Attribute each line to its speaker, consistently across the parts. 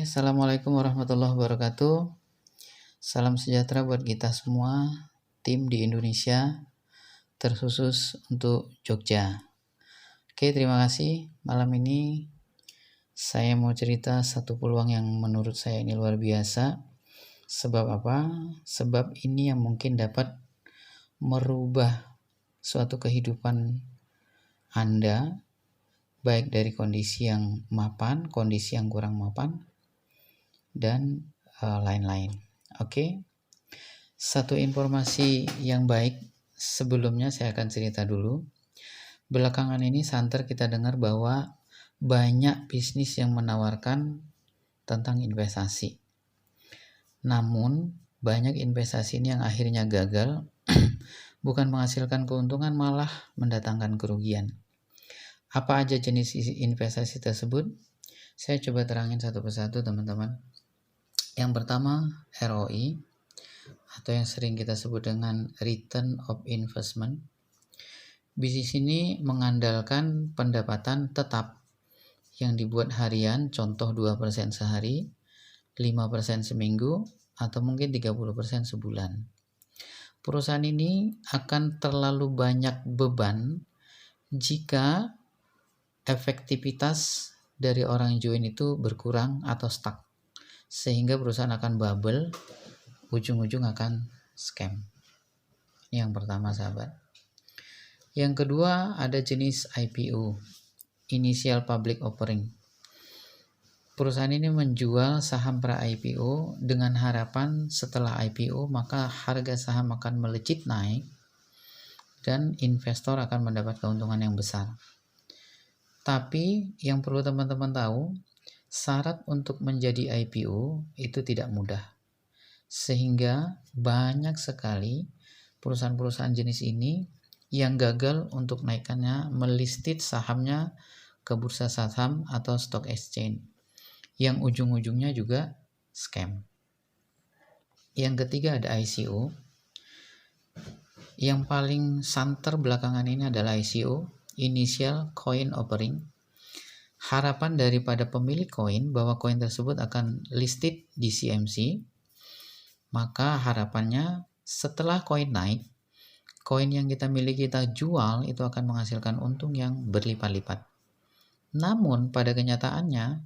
Speaker 1: Assalamualaikum warahmatullahi wabarakatuh. Salam sejahtera buat kita semua, tim di Indonesia, terkhusus untuk Jogja. Oke, terima kasih. Malam ini saya mau cerita satu peluang yang menurut saya ini luar biasa. Sebab apa? Sebab ini yang mungkin dapat merubah suatu kehidupan Anda, baik dari kondisi yang mapan, kondisi yang kurang mapan, dan lain-lain. Oke. Satu informasi yang baik sebelumnya saya akan cerita dulu. Belakangan ini santer kita dengar bahwa banyak bisnis yang menawarkan tentang investasi. Namun banyak investasi ini yang akhirnya gagal, bukan menghasilkan keuntungan, malah mendatangkan kerugian. Apa aja jenis investasi tersebut? Saya coba terangin satu persatu, teman-teman. Yang pertama, ROI atau yang sering kita sebut dengan Return of Investment. Bisnis ini mengandalkan pendapatan tetap yang dibuat harian, contoh 2% sehari, 5% seminggu, atau mungkin 30% sebulan. Perusahaan ini akan terlalu banyak beban jika efektivitas dari orang join itu berkurang atau stuck, sehingga perusahaan akan bubble, ujung-ujung akan scam. Ini yang pertama, sahabat. Yang kedua, ada jenis IPO, Initial Public Offering. Perusahaan ini menjual saham pra IPO dengan harapan setelah IPO maka harga saham akan melejit naik dan investor akan mendapat keuntungan yang besar. Tapi yang perlu teman-teman tahu, syarat untuk menjadi IPO itu tidak mudah. Sehingga banyak sekali perusahaan-perusahaan jenis ini yang gagal untuk naikkannya melisted sahamnya ke bursa saham atau stock exchange, yang ujung-ujungnya juga scam. Yang ketiga ada ICO. Yang paling santer belakangan ini adalah ICO, Initial Coin Offering. Harapan daripada pemilik koin bahwa koin tersebut akan listed di CMC, maka harapannya setelah koin naik, koin yang kita miliki kita jual itu akan menghasilkan untung yang berlipat-lipat. Namun pada kenyataannya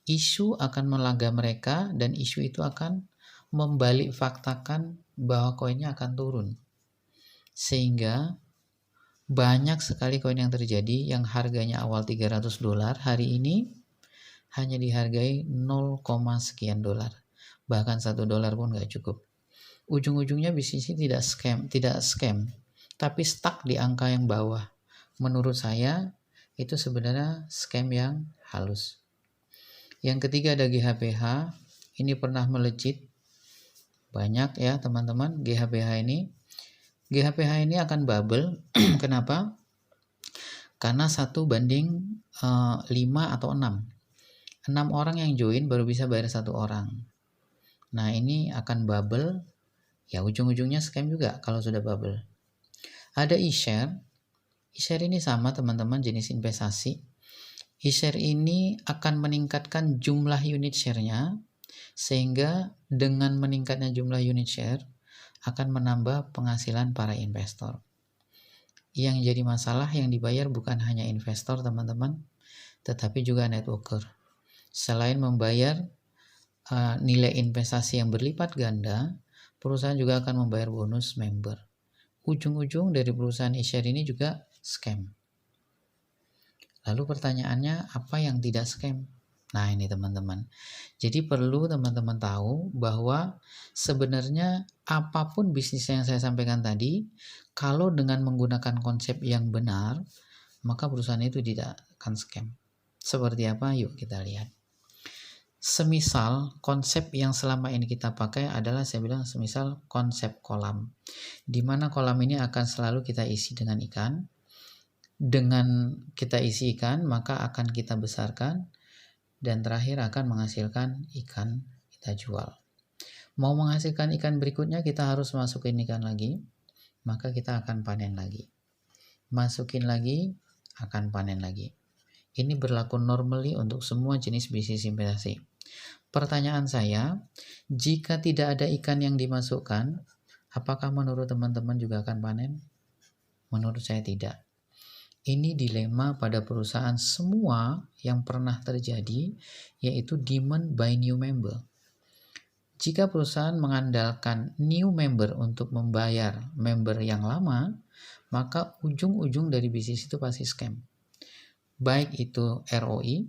Speaker 1: isu akan melaga mereka dan isu itu akan membalik faktakan bahwa koinnya akan turun. Sehingga banyak sekali koin yang terjadi yang harganya awal $300 hari ini hanya dihargai 0, sekian dolar. Bahkan $1 pun gak cukup. Ujung-ujungnya bisnis ini tidak scam, tapi stuck di angka yang bawah. Menurut saya itu sebenarnya scam yang halus. Yang ketiga ada GHPH. Ini pernah melejit banyak ya teman-teman. GHPH ini akan bubble. Kenapa? Karena 1:5 atau 6 orang yang join baru bisa bayar 1 orang. Nah ini akan bubble, ya ujung-ujungnya scam juga kalau sudah bubble. Ada e-share. E-share ini sama teman-teman, jenis investasi. E-share ini akan meningkatkan jumlah unit share-nya, sehingga dengan meningkatnya jumlah unit share akan menambah penghasilan para investor. Yang jadi masalah yang dibayar bukan hanya investor teman-teman, tetapi juga networker. Selain membayar nilai investasi yang berlipat ganda, perusahaan juga akan membayar bonus member. Ujung-ujung dari perusahaan e-share ini juga scam. Lalu pertanyaannya, apa yang tidak scam? Nah ini teman-teman. Jadi perlu teman-teman tahu bahwa sebenarnya apapun bisnis yang saya sampaikan tadi, kalau dengan menggunakan konsep yang benar, maka perusahaan itu tidak akan scam. Seperti apa? Yuk kita lihat. Semisal konsep yang selama ini kita pakai adalah, saya bilang semisal konsep kolam, di mana kolam ini akan selalu kita isi dengan ikan. Dengan kita isi ikan maka akan kita besarkan dan terakhir akan menghasilkan ikan kita jual. Mau menghasilkan ikan berikutnya kita harus masukin ikan lagi, maka kita akan panen lagi. Masukin lagi, akan panen lagi. Ini berlaku normally untuk semua jenis bisnis investasi. Pertanyaan saya, jika tidak ada ikan yang dimasukkan, apakah menurut teman-teman juga akan panen? Menurut saya tidak. Ini dilema pada perusahaan semua yang pernah terjadi, yaitu demand by new member. Jika perusahaan mengandalkan new member untuk membayar member yang lama, maka ujung-ujung dari bisnis itu pasti scam. Baik itu ROI,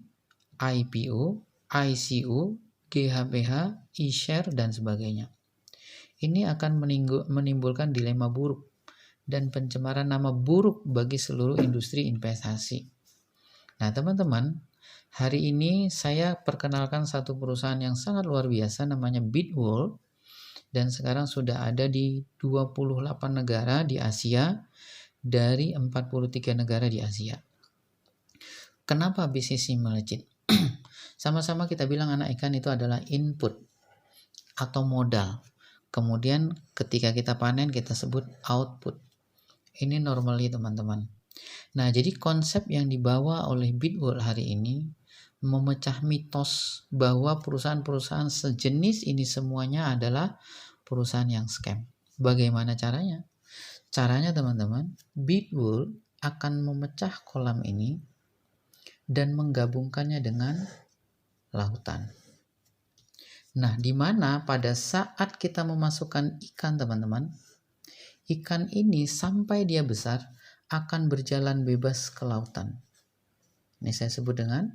Speaker 1: IPO, ICO, GmbH, e-share, dan sebagainya. Ini akan menimbulkan dilema buruk dan pencemaran nama buruk bagi seluruh industri investasi. Nah, teman-teman, hari ini saya perkenalkan satu perusahaan yang sangat luar biasa namanya Bitworld, dan sekarang sudah ada di 28 negara di Asia dari 43 negara di Asia. Kenapa bisnis ini melejit? Sama-sama kita bilang anak ikan itu adalah input atau modal. Kemudian ketika kita panen kita sebut output. Ini normally teman-teman. Nah, jadi konsep yang dibawa oleh Bitworld hari ini memecah mitos bahwa perusahaan-perusahaan sejenis ini semuanya adalah perusahaan yang scam. Bagaimana caranya? Caranya teman-teman, Bitworld akan memecah kolam ini dan menggabungkannya dengan lautan. Nah, di mana pada saat kita memasukkan ikan teman-teman, ikan ini sampai dia besar akan berjalan bebas ke lautan. Ini saya sebut dengan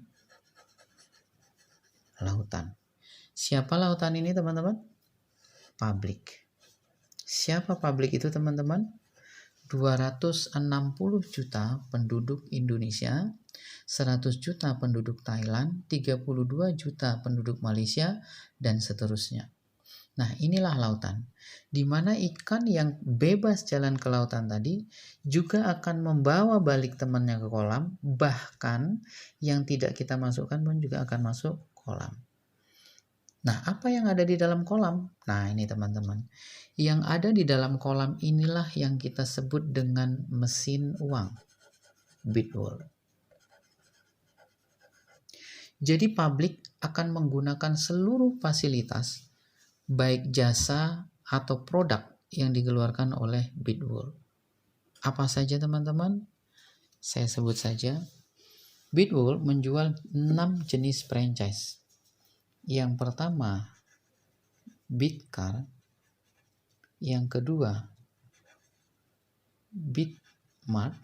Speaker 1: lautan. Siapa lautan ini teman-teman? Publik. Siapa publik itu teman-teman? 260 juta penduduk Indonesia, 100 juta penduduk Thailand, 32 juta penduduk Malaysia, dan seterusnya. Nah, inilah lautan, di mana ikan yang bebas jalan ke lautan tadi juga akan membawa balik temannya ke kolam, bahkan yang tidak kita masukkan pun juga akan masuk kolam. Nah, apa yang ada di dalam kolam? Nah, ini teman-teman. Yang ada di dalam kolam inilah yang kita sebut dengan mesin uang, Bitworld. Jadi publik akan menggunakan seluruh fasilitas, baik jasa atau produk yang dikeluarkan oleh Bitworld. Apa saja teman-teman? Saya sebut saja. Bitworld menjual 6 jenis franchise. Yang pertama, Bitcar. Yang kedua, Bitmart.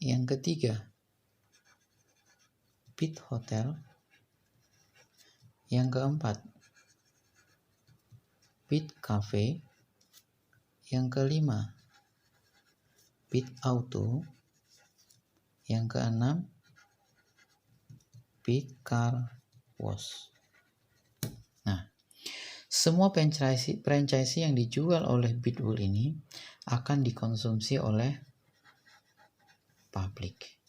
Speaker 1: Yang ketiga, Bithotel. Yang keempat, Bitcafe. Yang kelima, Bitauto. Yang keenam, Bitcar Wash. Nah, semua franchise yang dijual oleh Bitworld ini akan dikonsumsi oleh publik.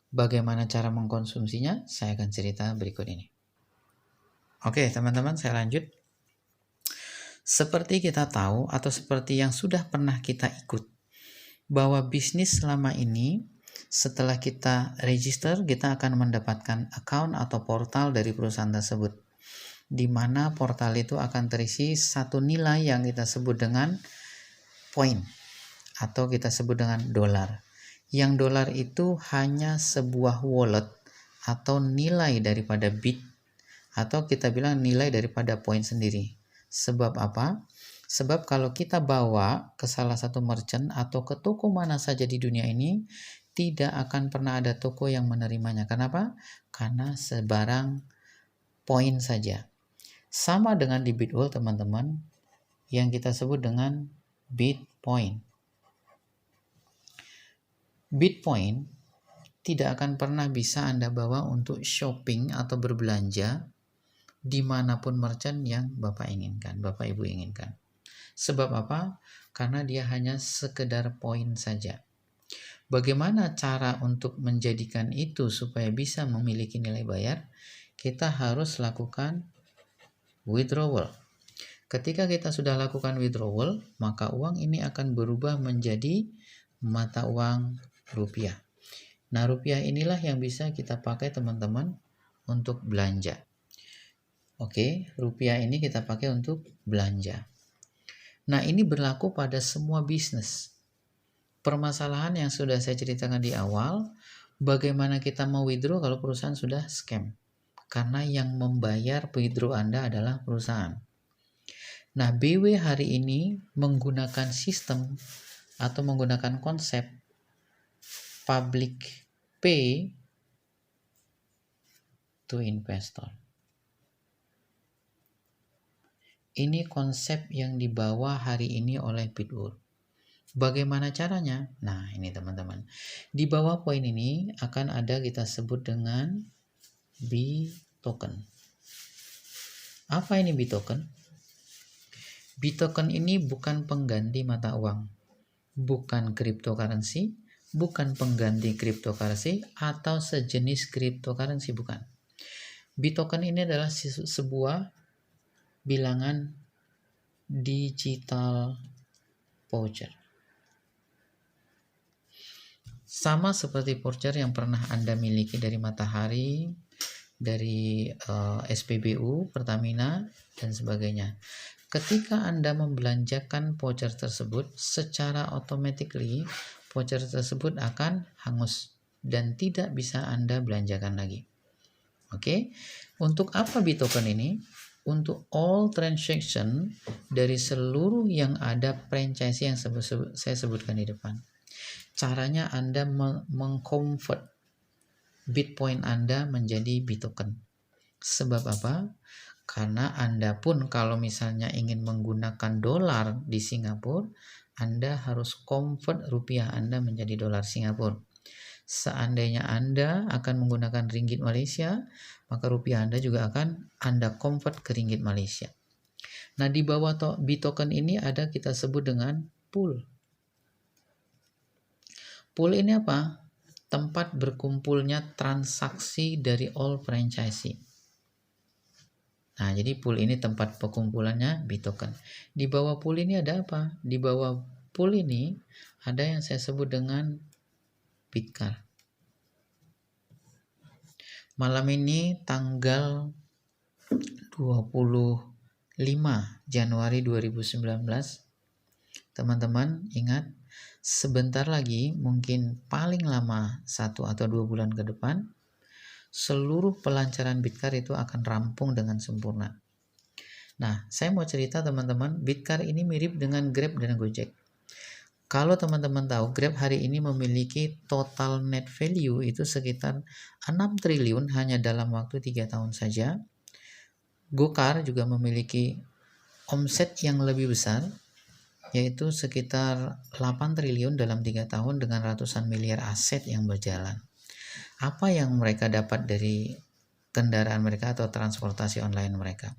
Speaker 1: Bagaimana cara mengkonsumsinya? Saya akan cerita berikut ini. Oke, teman-teman, saya lanjut. Seperti kita tahu atau seperti yang sudah pernah kita ikut, bahwa bisnis selama ini setelah kita register, kita akan mendapatkan account atau portal dari perusahaan tersebut, di mana portal itu akan terisi satu nilai yang kita sebut dengan poin atau kita sebut dengan dolar. Yang dolar itu hanya sebuah wallet atau nilai daripada bit, atau kita bilang nilai daripada poin sendiri. Sebab apa? Sebab kalau kita bawa ke salah satu merchant atau ke toko mana saja di dunia ini, tidak akan pernah ada toko yang menerimanya. Kenapa? Karena sebarang poin saja. Sama dengan di Bitworld teman-teman, yang kita sebut dengan Bitpoint. Bitpoint tidak akan pernah bisa Anda bawa untuk shopping atau berbelanja dimanapun merchant yang Bapak inginkan, Bapak Ibu inginkan. Sebab apa? Karena dia hanya sekedar poin saja. Bagaimana cara untuk menjadikan itu supaya bisa memiliki nilai bayar? Kita harus lakukan withdrawal. Ketika kita sudah lakukan withdrawal, maka uang ini akan berubah menjadi mata uang rupiah. Nah, rupiah inilah yang bisa kita pakai teman-teman untuk belanja. Oke, rupiah ini kita pakai untuk belanja. Nah, ini berlaku pada semua bisnis. Permasalahan yang sudah saya ceritakan di awal, bagaimana kita mau withdraw kalau perusahaan sudah scam. Karena yang membayar withdraw Anda adalah perusahaan. Nah, BW hari ini menggunakan sistem atau menggunakan konsep public pay to investor. Ini konsep yang dibawa hari ini oleh Bitwurld. Bagaimana caranya? Nah, ini teman-teman. Di bawah poin ini akan ada kita sebut dengan B token. Apa ini B token? B token ini bukan pengganti mata uang, bukan cryptocurrency, bukan pengganti cryptocurrency atau sejenis cryptocurrency, bukan. B token ini adalah sebuah bilangan digital voucher. Sama seperti voucher yang pernah Anda miliki dari Matahari, dari SPBU, Pertamina, dan sebagainya. Ketika Anda membelanjakan voucher tersebut, secara automatically voucher tersebut akan hangus dan tidak bisa Anda belanjakan lagi. Oke, untuk apa B-token ini? Untuk all transaction dari seluruh yang ada franchise yang saya sebutkan di depan. Caranya Anda mengconvert Bitcoin Anda menjadi B-token. Sebab apa? Karena Anda pun kalau misalnya ingin menggunakan dolar di Singapura, Anda harus convert rupiah Anda menjadi dolar Singapura. Seandainya Anda akan menggunakan ringgit Malaysia, maka rupiah Anda juga akan Anda convert ke ringgit Malaysia. Nah, di bawah B-token ini ada kita sebut dengan pool. Pool ini apa? Tempat berkumpulnya transaksi dari all franchisee. Nah, jadi pool ini tempat perkumpulannya B-token. Di bawah pool ini ada apa? Di bawah pool ini ada yang saya sebut dengan Bitcar. Malam ini tanggal 25 Januari 2019, teman-teman ingat, sebentar lagi, mungkin paling lama 1 atau 2 bulan ke depan, seluruh pelancaran Bitcar itu akan rampung dengan sempurna. Nah, saya mau cerita teman-teman, Bitcar ini mirip dengan Grab dan Gojek. Kalau teman-teman tahu, Grab hari ini memiliki total net value itu sekitar 6 triliun hanya dalam waktu 3 tahun saja. Gokar juga memiliki omset yang lebih besar, yaitu sekitar 8 triliun dalam 3 tahun dengan ratusan miliar aset yang berjalan. Apa yang mereka dapat dari kendaraan mereka atau transportasi online mereka?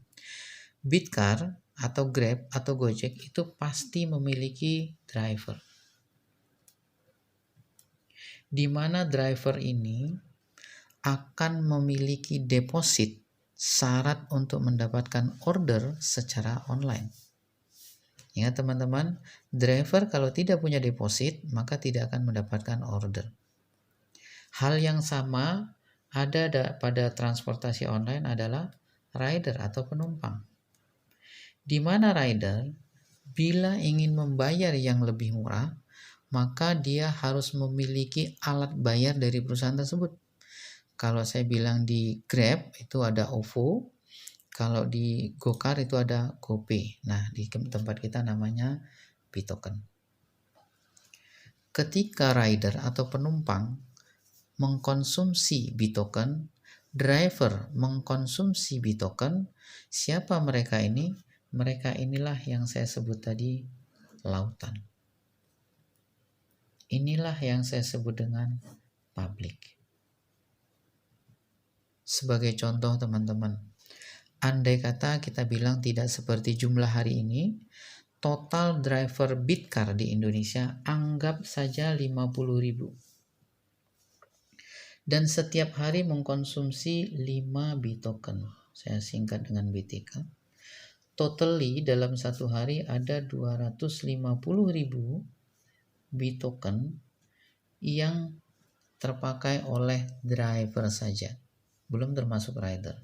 Speaker 1: Bitcar atau Grab atau Gojek itu pasti memiliki driver. Di mana driver ini akan memiliki deposit syarat untuk mendapatkan order secara online. Ingat teman-teman, driver kalau tidak punya deposit maka tidak akan mendapatkan order. Hal yang sama ada pada transportasi online adalah rider atau penumpang. Di mana rider bila ingin membayar yang lebih murah, maka dia harus memiliki alat bayar dari perusahaan tersebut. Kalau saya bilang di Grab itu ada OVO, kalau di Gokar itu ada GoPay. Nah, di tempat kita namanya B-token. Ketika rider atau penumpang mengkonsumsi B-token, driver mengkonsumsi B-token, siapa mereka ini? Mereka inilah yang saya sebut tadi lautan. Inilah yang saya sebut dengan public. Sebagai contoh teman-teman, andai kata kita bilang tidak seperti jumlah hari ini, total driver Bitcar di Indonesia anggap saja 50.000. Dan setiap hari mengkonsumsi 5 B-token. Saya singkat dengan BTK. Totally dalam satu hari ada 250.000 B-token yang terpakai oleh driver saja. belum termasuk rider.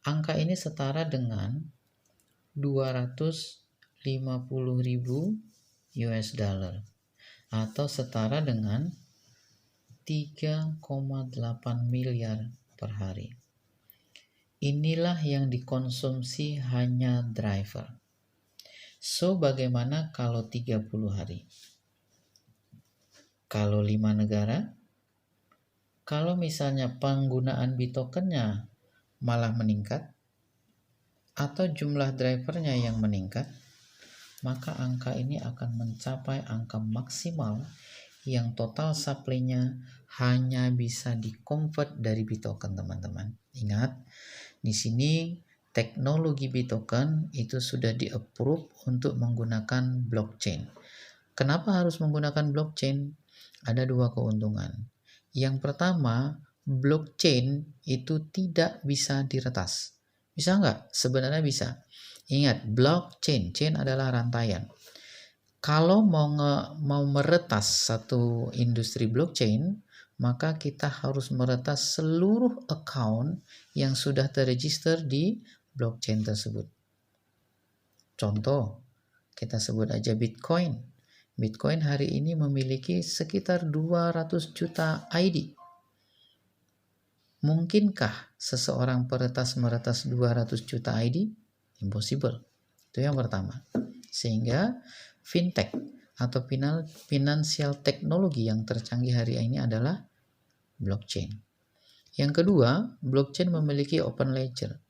Speaker 1: Angka ini setara dengan 250.000 US dollar atau setara dengan 3,8 miliar per hari. Inilah yang dikonsumsi hanya driver. So, bagaimana kalau 30 hari? Kalau 5 negara? Kalau misalnya penggunaan bitokennya malah meningkat, atau jumlah drivernya yang meningkat, maka angka ini akan mencapai angka maksimal yang total supply-nya hanya bisa di-convert dari bitoken, teman-teman. Ingat, di sini teknologi bitoken itu sudah di-approve untuk menggunakan blockchain. Kenapa harus menggunakan blockchain? Ada dua keuntungan. Yang pertama, blockchain itu tidak bisa diretas. Bisa nggak? Sebenarnya bisa. Ingat, blockchain, chain adalah rantaian. Kalau mau meretas satu industri blockchain, maka kita harus meretas seluruh account yang sudah terregister di blockchain tersebut. Contoh, kita sebut aja Bitcoin. Bitcoin hari ini memiliki sekitar 200 juta ID. Mungkinkah seseorang peretas meretas 200 juta ID? Impossible. Itu yang pertama. Sehingga fintech atau financial technology yang tercanggih hari ini adalah blockchain. Yang kedua, blockchain memiliki open ledger,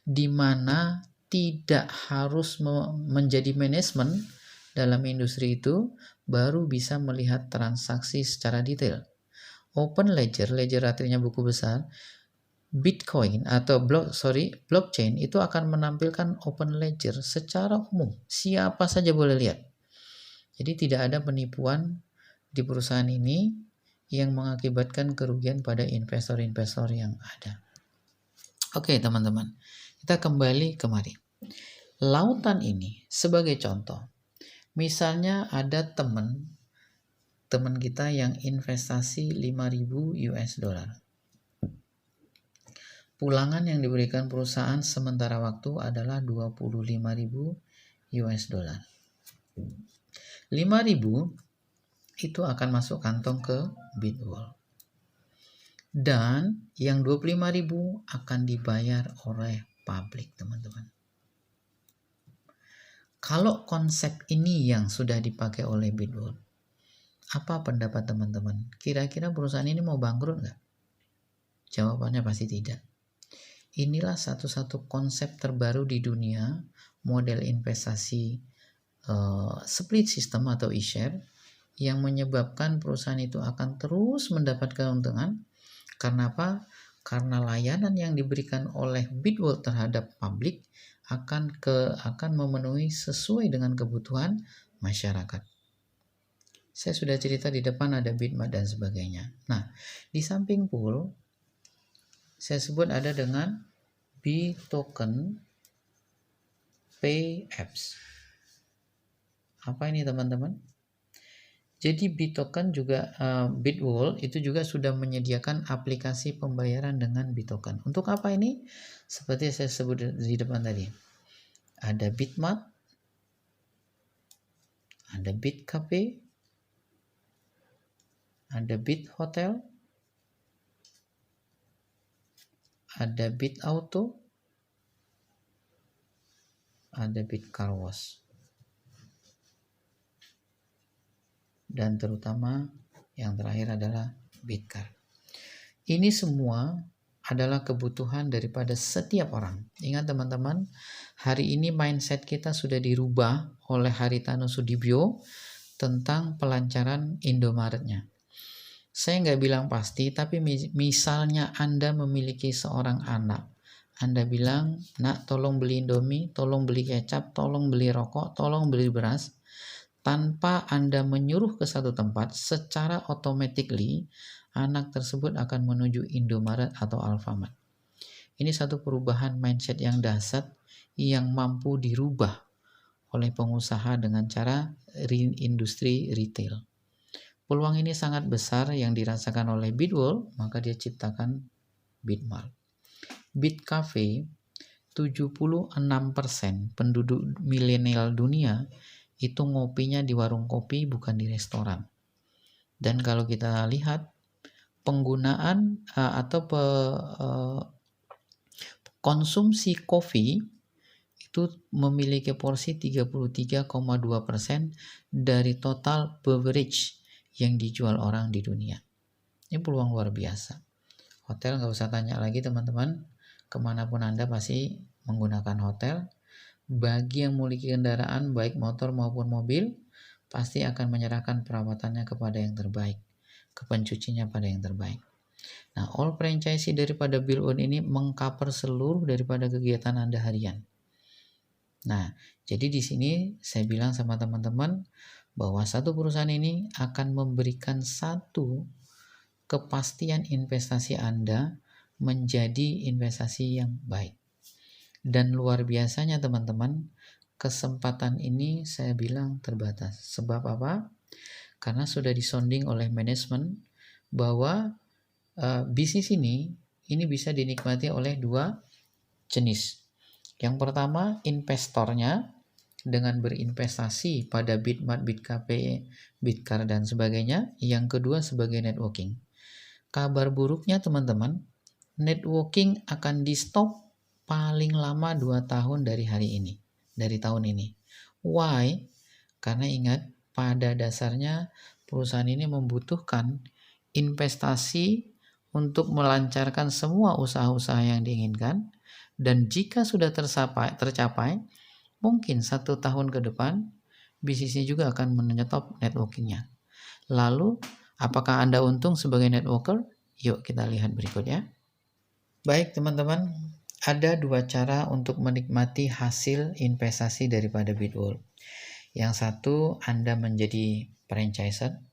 Speaker 1: di mana tidak harus menjadi manajemen dalam industri itu baru bisa melihat transaksi secara detail. Open ledger artinya buku besar. Bitcoin atau blockchain itu akan menampilkan open ledger secara umum. Siapa saja boleh lihat. Jadi tidak ada penipuan di perusahaan ini yang mengakibatkan kerugian pada investor-investor yang ada. Oke, teman-teman. Kita kembali kemari. Lautan ini sebagai contoh. Misalnya ada teman kita yang investasi 5.000 US dollar. Pulangan yang diberikan perusahaan sementara waktu adalah 25.000 US dollar. 5.000 itu akan masuk kantong ke Bitwall. Dan yang 25.000 akan dibayar oleh publik, teman-teman. Kalau konsep ini yang sudah dipakai oleh Bitwall, apa pendapat teman-teman? Kira-kira perusahaan ini mau bangkrut nggak? Jawabannya pasti tidak. Inilah satu-satu konsep terbaru di dunia, model investasi split system atau e-share, yang menyebabkan perusahaan itu akan terus mendapat keuntungan. Karena apa? Karena layanan yang diberikan oleh Bitwall terhadap publik akan memenuhi sesuai dengan kebutuhan masyarakat. Saya sudah cerita di depan ada Bitmat dan sebagainya. Nah, di samping pool, saya sebut ada dengan Bitoken Pay Apps. Apa ini, teman-teman? Jadi Bitoken juga Bitwall itu juga sudah menyediakan aplikasi pembayaran dengan Bitoken. Untuk apa ini? Seperti saya sebut di depan tadi. Ada Bitmart, ada Bitcafe, ada Bithotel, ada Bitauto, ada Bitcarwash, dan terutama yang terakhir adalah Bitcar. Ini semua adalah kebutuhan daripada setiap orang. Ingat, teman-teman, hari ini mindset kita sudah dirubah oleh Haritano Sudibyo tentang pelancaran Indomaretnya. Saya nggak bilang pasti, tapi misalnya Anda memiliki seorang anak, Anda bilang, "Nak, tolong beli Indomie, tolong beli kecap, tolong beli rokok, tolong beli beras." Tanpa Anda menyuruh ke satu tempat, secara automatically anak tersebut akan menuju Indomaret atau Alfamart. Ini satu perubahan mindset yang dahsyat yang mampu dirubah oleh pengusaha dengan cara industri retail. Peluang ini sangat besar yang dirasakan oleh Bitwall, maka dia ciptakan Bitmart. Beat Cafe, 76% penduduk milenial dunia itu ngopinya di warung kopi, bukan di restoran. Dan kalau kita lihat penggunaan konsumsi kopi itu memiliki porsi 33,2% dari total beverage yang dijual orang di dunia. Ini peluang luar biasa. Hotel nggak usah tanya lagi teman-teman, kemanapun Anda pasti menggunakan hotel. Bagi yang memiliki kendaraan baik motor maupun mobil, pasti akan menyerahkan perawatannya kepada yang terbaik, ke pencucinya pada yang terbaik. Nah, all franchisee daripada Build On ini mengcover seluruh daripada kegiatan Anda harian. Nah, jadi di sini saya bilang sama teman-teman bahwa satu perusahaan ini akan memberikan satu kepastian investasi Anda menjadi investasi yang baik. Dan luar biasanya teman-teman, kesempatan ini saya bilang terbatas. Sebab apa? Karena sudah disonding oleh manajemen bahwa bisnis ini bisa dinikmati oleh dua jenis. Yang pertama, investornya dengan berinvestasi pada Bitmart, Bitcafe, Bitcar dan sebagainya. Yang kedua sebagai networking. Kabar buruknya teman-teman, networking akan di stop paling lama 2 tahun dari tahun ini. Why? Karena ingat, pada dasarnya perusahaan ini membutuhkan investasi untuk melancarkan semua usaha-usaha yang diinginkan, dan jika sudah tercapai, mungkin 1 tahun ke depan bisnisnya juga akan menyetop networkingnya. Lalu, apakah Anda untung sebagai networker? Yuk kita lihat berikutnya. Baik teman-teman, ada 2 cara untuk menikmati hasil investasi daripada Bitworld. Yang satu, Anda menjadi franchiser,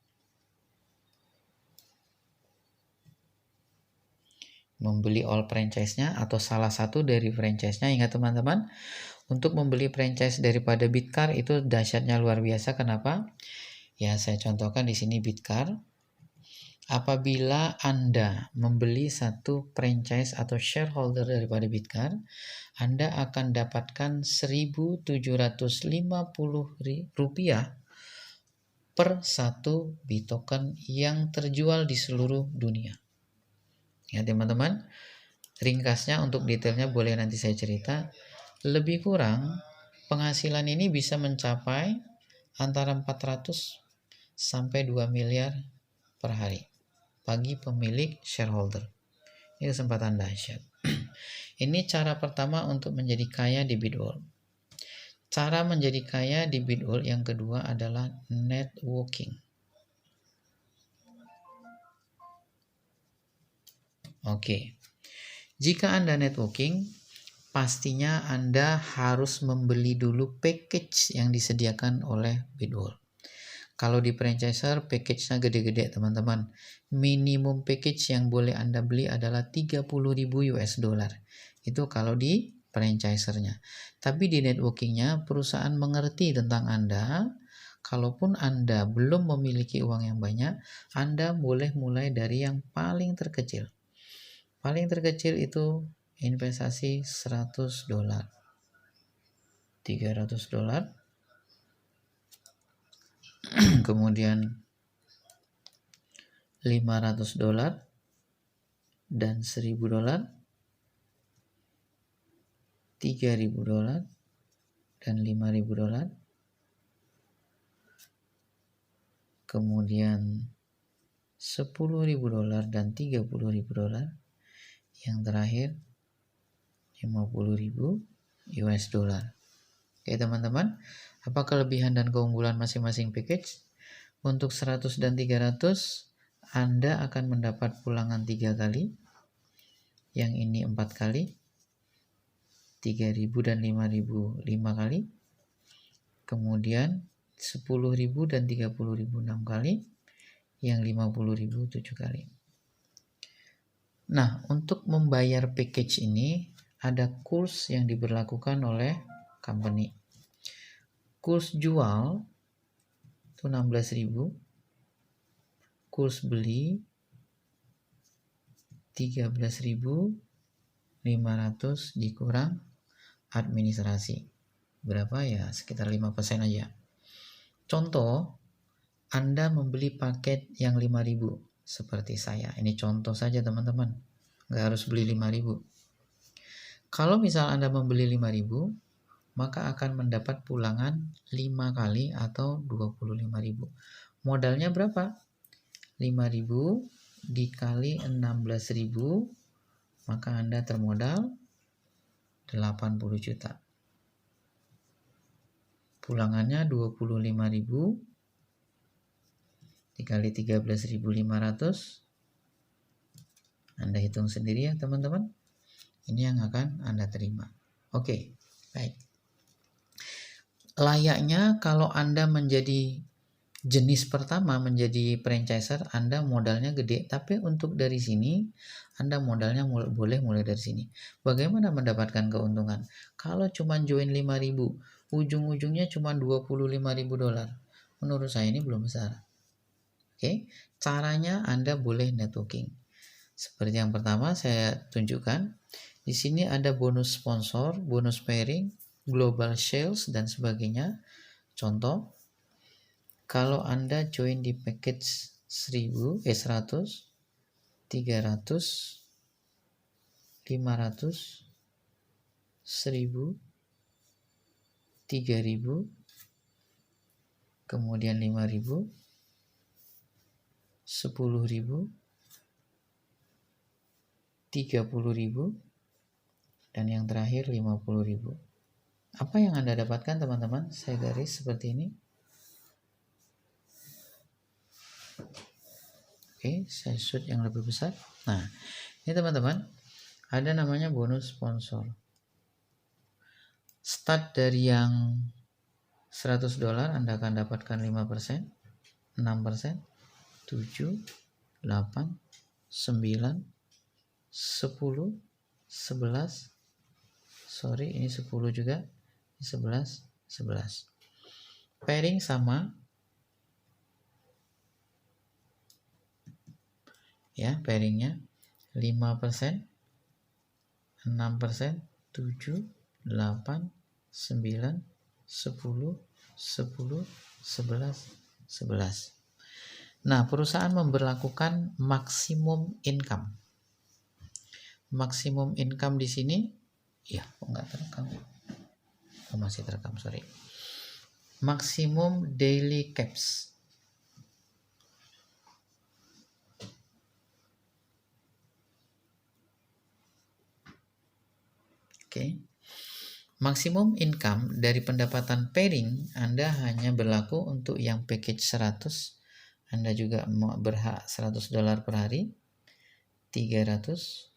Speaker 1: membeli all franchise-nya atau salah satu dari franchise-nya. Ingat teman-teman, untuk membeli franchise daripada Bitcar itu dahsyatnya luar biasa. Kenapa? Ya, saya contohkan di sini Bitcar. Apabila Anda membeli satu franchise atau shareholder daripada Bitcar, Anda akan dapatkan Rp1.750 per satu Bitoken yang terjual di seluruh dunia. Ya teman-teman, ringkasnya untuk detailnya boleh nanti saya cerita. Lebih kurang penghasilan ini bisa mencapai antara 400 sampai 2 miliar per hari bagi pemilik shareholder. Ini kesempatan dahsyat. Ini cara pertama untuk menjadi kaya di Bitworld. Cara menjadi kaya di Bitworld yang kedua adalah networking. Oke. Jika Anda networking, pastinya Anda harus membeli dulu package yang disediakan oleh Bitworld. Kalau di franchiser, package-nya gede-gede teman-teman. Minimum package yang boleh Anda beli adalah $30.000. Itu kalau di franchisernya. Tapi di networkingnya, perusahaan mengerti tentang Anda. Kalaupun Anda belum memiliki uang yang banyak, Anda boleh mulai dari yang paling terkecil. Paling terkecil itu investasi $100, $300, kemudian $500 dan $1.000, $3.000 dan $5.000, kemudian $10.000 dan $30.000, yang terakhir $50.000. Oke teman-teman, apa kelebihan dan keunggulan masing-masing package? Untuk 100 dan 300 Anda akan mendapat pulangan 3 kali, yang ini 4 kali, 3.000 dan 5.000 5 kali, kemudian 10.000 dan 30.000 6 kali, yang 50.000 7 kali. Nah, untuk membayar package ini ada kurs yang diberlakukan oleh company. Kurs jual itu 16.000, kurs beli 13.500, 500 dikurang administrasi. Berapa ya? Sekitar 5% aja. Contoh, Anda membeli paket yang 5.000 seperti saya. Ini contoh saja teman-teman. Nggak harus beli 5.000. Kalau misal Anda membeli 5.000, maka akan mendapat pulangan 5 kali atau 25.000. Modalnya berapa? 5.000 dikali 16.000, maka Anda termodal 80 juta. Pulangannya 25.000 dikali 13.500. Anda hitung sendiri ya teman-teman. Ini yang akan Anda terima. Oke, baik. Layaknya kalau Anda menjadi jenis pertama, menjadi franchiser, Anda modalnya gede. Tapi untuk dari sini, Anda modalnya boleh mulai dari sini. Bagaimana mendapatkan keuntungan? Kalau cuma join 5.000, ujung-ujungnya cuma $25.000. Menurut saya ini belum besar. Oke, caranya Anda boleh networking. Seperti yang pertama saya tunjukkan. Di sini ada bonus sponsor, bonus pairing, global sales, dan sebagainya. Contoh, kalau Anda join di package 100, 300, 500, 1000, 3000, kemudian 5000, 10.000, 30.000, dan yang terakhir 50.000. Apa yang Anda dapatkan teman-teman? Saya garis seperti ini. Oke, saya shoot yang lebih besar. Nah, ini teman-teman, ada namanya bonus sponsor. Start dari yang $100, Anda akan dapatkan 5%, 6%, 7, 8, 9, 10, 11, sorry ini 10 juga, 11, 11. Pairing sama ya, pairingnya 5%, 6%, 7, 8, 9, 10, 10, 11, 11. Nah, perusahaan memberlakukan maksimum income. Maksimum income di sini, ya, kok nggak terekam? Oh, masih terekam, sorry. Maksimum daily caps. Oke. Maksimum income dari pendapatan pairing Anda hanya berlaku untuk yang package 100. Anda juga berhak $100 per hari, 300,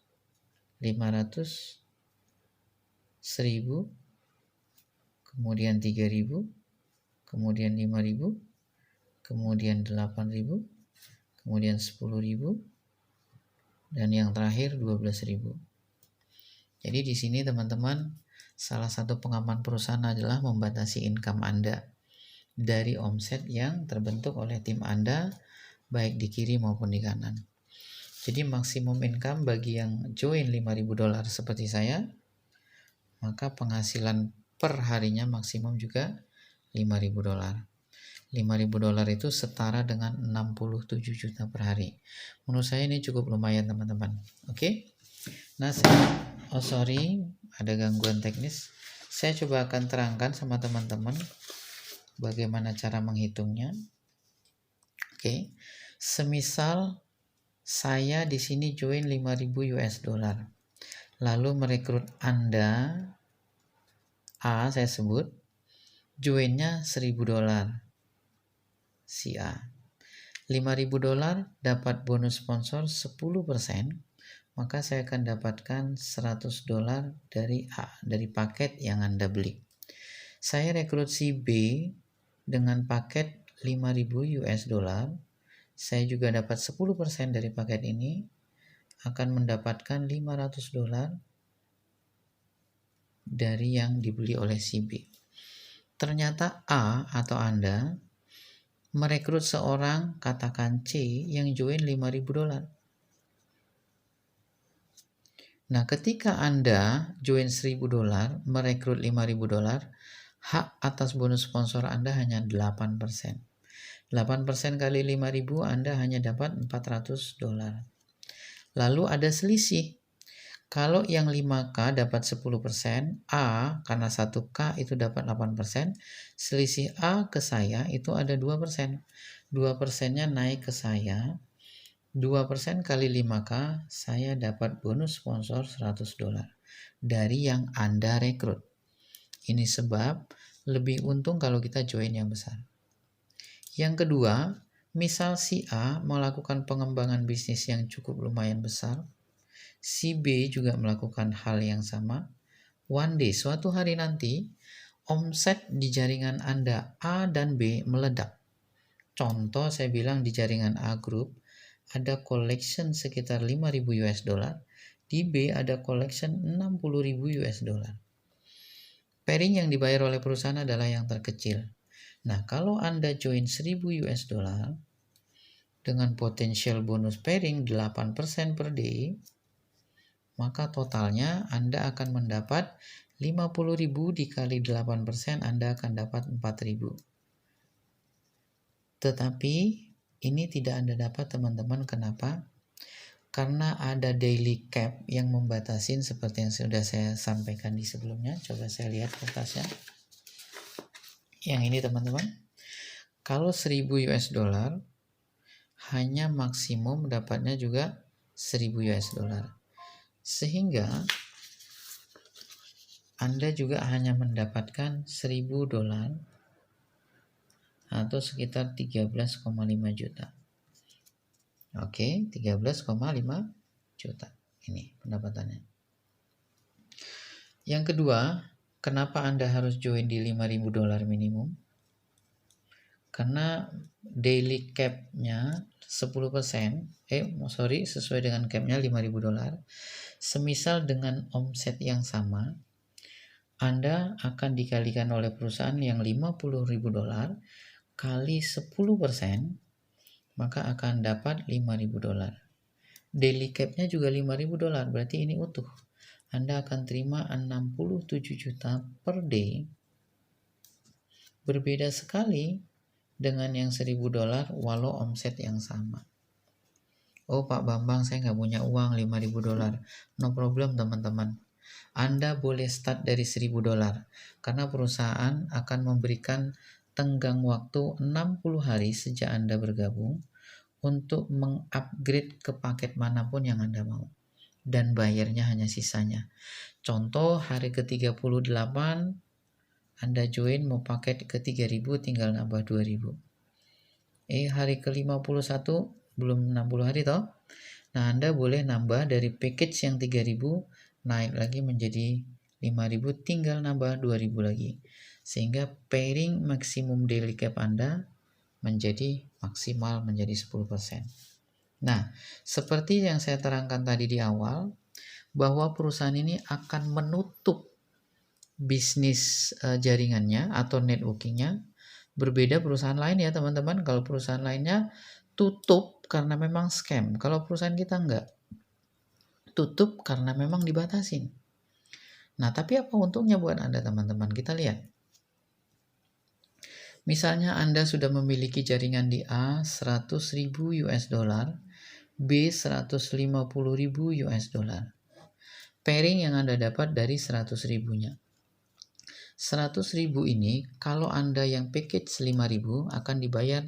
Speaker 1: 500, 1000, kemudian 3000, kemudian 5000, kemudian 8000, kemudian 10.000, dan yang terakhir 12.000. Jadi di sini teman-teman, salah satu pengaman perusahaan adalah membatasi income Anda dari omset yang terbentuk oleh tim Anda, baik di kiri maupun di kanan. Jadi maksimum income bagi yang join $5.000 seperti saya, maka penghasilan per harinya maksimum juga $5.000. $5.000 itu setara dengan 67 juta per hari. Menurut saya ini cukup lumayan teman-teman. Oke. Nah, ada gangguan teknis. Saya coba akan terangkan sama teman-teman bagaimana cara menghitungnya. Oke. Semisal saya di sini join $5.000, lalu merekrut Anda, A saya sebut, joinnya $1.000, si A. $5.000 dapat bonus sponsor 10%, maka saya akan dapatkan $100 dari A, dari paket yang Anda beli. Saya rekrut si B dengan paket $5.000, saya juga dapat 10% dari paket ini, akan mendapatkan $500 dari yang dibeli oleh si B. Ternyata A atau Anda merekrut seorang, katakan C, yang join $5.000. Nah, ketika Anda join $1.000, merekrut $5.000, hak atas bonus sponsor Anda hanya 8%. 8% kali 5.000 Anda hanya dapat $400. Lalu ada selisih. Kalau yang 5K dapat 10%, A karena 1K itu dapat 8%, selisih A ke saya itu ada 2%. 2%-nya naik ke saya, 2% kali 5K, saya dapat bonus sponsor $100 dari yang Anda rekrut. Ini sebab lebih untung kalau kita join yang besar. Yang kedua, misal si A melakukan pengembangan bisnis yang cukup lumayan besar, si B juga melakukan hal yang sama. One day, suatu hari nanti, omset di jaringan Anda A dan B meledak. Contoh saya bilang di jaringan A Group ada collection sekitar $5.000, di B ada collection $60.000. Pairing yang dibayar oleh perusahaan adalah yang terkecil. Nah, kalau Anda join $1.000 dengan potensial bonus pairing 8% per day, maka totalnya Anda akan mendapat 50.000 dikali 8%, Anda akan dapat 4.000. Tetapi ini tidak Anda dapat, teman-teman. Kenapa? Karena ada daily cap yang membatasin seperti yang sudah saya sampaikan di sebelumnya. Coba saya lihat kertasnya. Yang ini, teman-teman. Kalau $1.000 hanya maksimum dapatnya juga $1.000. Sehingga Anda juga hanya mendapatkan $1.000 atau sekitar 13,5 juta. Oke, 13,5 juta. Ini pendapatannya. Yang kedua, kenapa Anda harus join di $5.000 minimum? Karena daily cap-nya 10%, sesuai dengan cap-nya $5.000. Semisal dengan omset yang sama, Anda akan dikalikan oleh perusahaan yang $50.000 kali 10%, maka akan dapat $5.000. Daily cap-nya juga $5.000, berarti ini utuh. Anda akan terima 67 juta per day. Berbeda sekali dengan yang $1.000 walau omset yang sama. Oh Pak Bambang, saya nggak punya uang $5.000. No problem, teman-teman. Anda boleh start dari $1.000 karena perusahaan akan memberikan tenggang waktu 60 hari sejak Anda bergabung untuk mengupgrade ke paket manapun yang Anda mau. Dan bayarnya hanya sisanya. Contoh hari ke-38 Anda join mau paket ke 3.000, tinggal nambah 2.000. Hari ke-51 belum 60 hari toh. Nah, Anda boleh nambah dari package yang 3.000 naik lagi menjadi 5.000, tinggal nambah 2.000 lagi. Sehingga pairing maksimum daily cap Anda menjadi maksimal menjadi 10%. Nah, seperti yang saya terangkan tadi di awal, bahwa perusahaan ini akan menutup bisnis jaringannya atau networkingnya. Berbeda perusahaan lain ya teman-teman. Kalau perusahaan lainnya tutup karena memang scam. Kalau perusahaan kita enggak. Tutup karena memang dibatasin. Nah, tapi apa untungnya buat Anda teman-teman? Kita lihat. Misalnya Anda sudah memiliki jaringan di A $100.000, B $150.000. Pairing yang Anda dapat dari 100.000-nya. 100.000 ini kalau Anda yang package 5.000 akan dibayar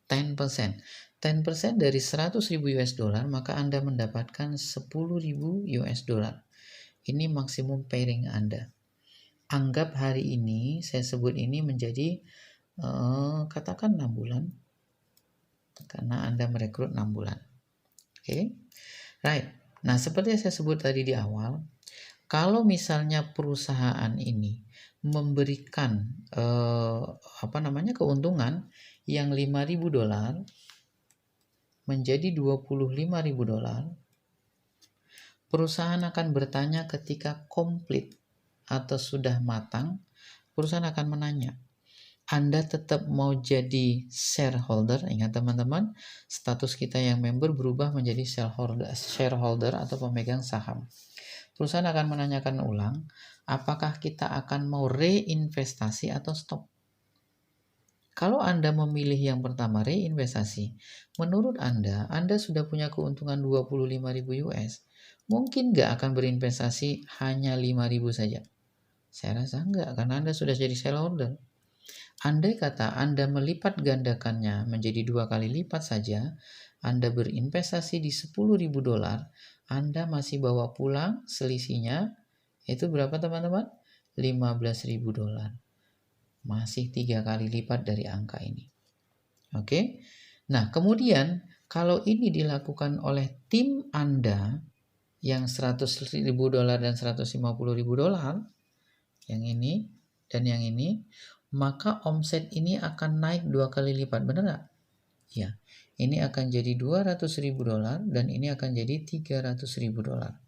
Speaker 1: 10%. 10% dari $100.000, maka Anda mendapatkan $10.000. Ini maksimum pairing Anda. Anggap hari ini, saya sebut ini menjadi katakan 6 bulan. Karena Anda merekrut 6 bulan. Oke. Right. Nah, seperti yang saya sebut tadi di awal, kalau misalnya perusahaan ini memberikan keuntungan yang $5.000 menjadi $25.000, perusahaan akan bertanya ketika komplit atau sudah matang, perusahaan akan menanya, Anda tetap mau jadi shareholder? Ingat teman-teman, status kita yang member berubah menjadi shareholder atau pemegang saham. perusahaan akan menanyakan ulang, apakah kita akan mau reinvestasi atau stop. Kalau Anda memilih yang pertama reinvestasi, menurut Anda sudah punya keuntungan 25.000 US, mungkin nggak akan berinvestasi hanya 5.000 saja? Saya rasa enggak, karena Anda sudah jadi shareholder. Andai kata Anda melipat gandakannya menjadi 2 kali lipat saja, Anda berinvestasi di $10.000, Anda masih bawa pulang selisihnya, itu berapa teman-teman? $15.000. Masih 3 kali lipat dari angka ini. Oke. Nah, kemudian kalau ini dilakukan oleh tim Anda yang $100.000 dan $150.000, yang ini dan yang ini, maka omset ini akan naik 2 kali lipat, benar nggak? Ya, ini akan jadi $200.000 dan ini akan jadi $300.000.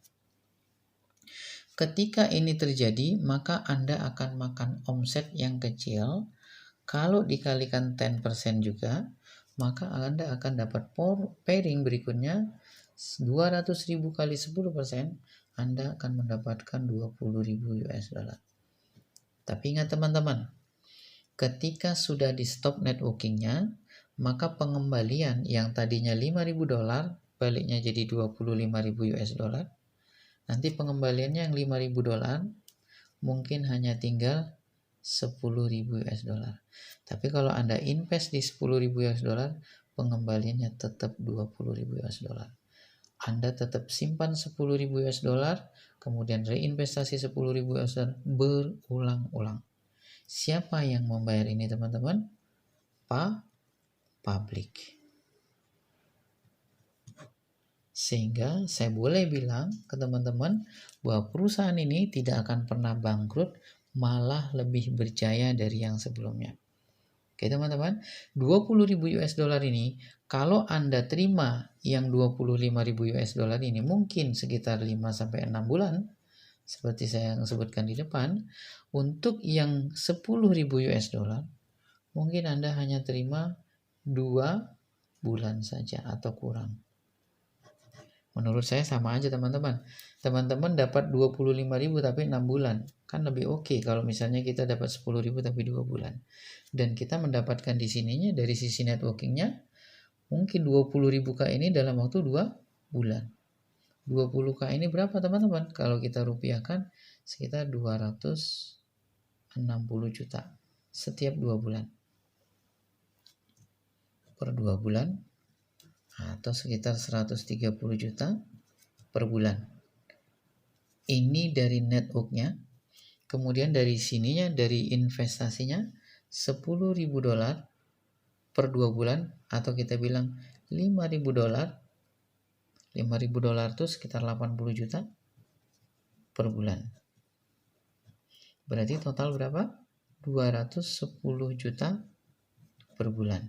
Speaker 1: Ketika ini terjadi, maka Anda akan makan omset yang kecil. Kalau dikalikan 10% juga, maka Anda akan dapat pairing berikutnya 200.000 kali 10%, Anda akan mendapatkan 20.000 US dollar. Tapi ingat teman-teman, ketika sudah di stop networkingnya, maka pengembalian yang tadinya $5.000 baliknya jadi 25.000 US dollar. Nanti pengembaliannya yang $5.000 mungkin hanya tinggal 10.000 US dollar. Tapi kalau Anda invest di 10.000 US dollar, pengembaliannya tetap 20.000 US dollar. Anda tetap simpan 10.000 US dollar, kemudian reinvestasi 10.000 US dollar berulang-ulang. Siapa yang membayar ini teman-teman? Publik. Sehingga saya boleh bilang ke teman-teman bahwa perusahaan ini tidak akan pernah bangkrut, malah lebih berjaya dari yang sebelumnya. Oke teman-teman, 20.000 US dollar ini, kalau Anda terima yang 25.000 US dollar ini mungkin sekitar 5-6 bulan, seperti saya yang sebutkan di depan. Untuk yang 10.000 US dollar, mungkin Anda hanya terima 2 bulan saja atau kurang. Menurut saya sama aja teman-teman. Teman-teman dapat 25.000 tapi 6 bulan. Kan lebih oke kalau misalnya kita dapat 10.000 tapi 2 bulan. Dan kita mendapatkan di sininya dari sisi networkingnya mungkin 20.000K ini dalam waktu 2 bulan. 20K ini berapa teman-teman? Kalau kita rupiahkan sekitar 260 juta setiap 2 bulan. Per 2 bulan atau sekitar 130 juta per bulan. Ini dari networknya. Kemudian dari sininya, dari investasinya $10.000 per 2 bulan, atau kita bilang $5.000. $5.000 itu sekitar 80 juta per bulan. Berarti total berapa? 210 juta per bulan.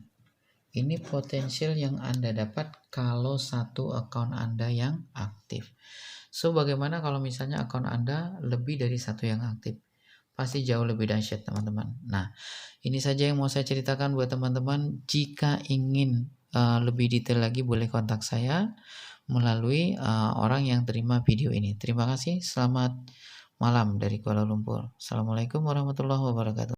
Speaker 1: Ini potensial yang Anda dapat kalau satu akun Anda yang aktif. So, bagaimana kalau misalnya akun Anda lebih dari satu yang aktif? Pasti jauh lebih dahsyat, teman-teman. Nah, ini saja yang mau saya ceritakan buat teman-teman. Jika ingin lebih detail lagi, boleh kontak saya melalui orang yang terima video ini. Terima kasih. Selamat malam dari Kuala Lumpur. Assalamualaikum warahmatullahi wabarakatuh.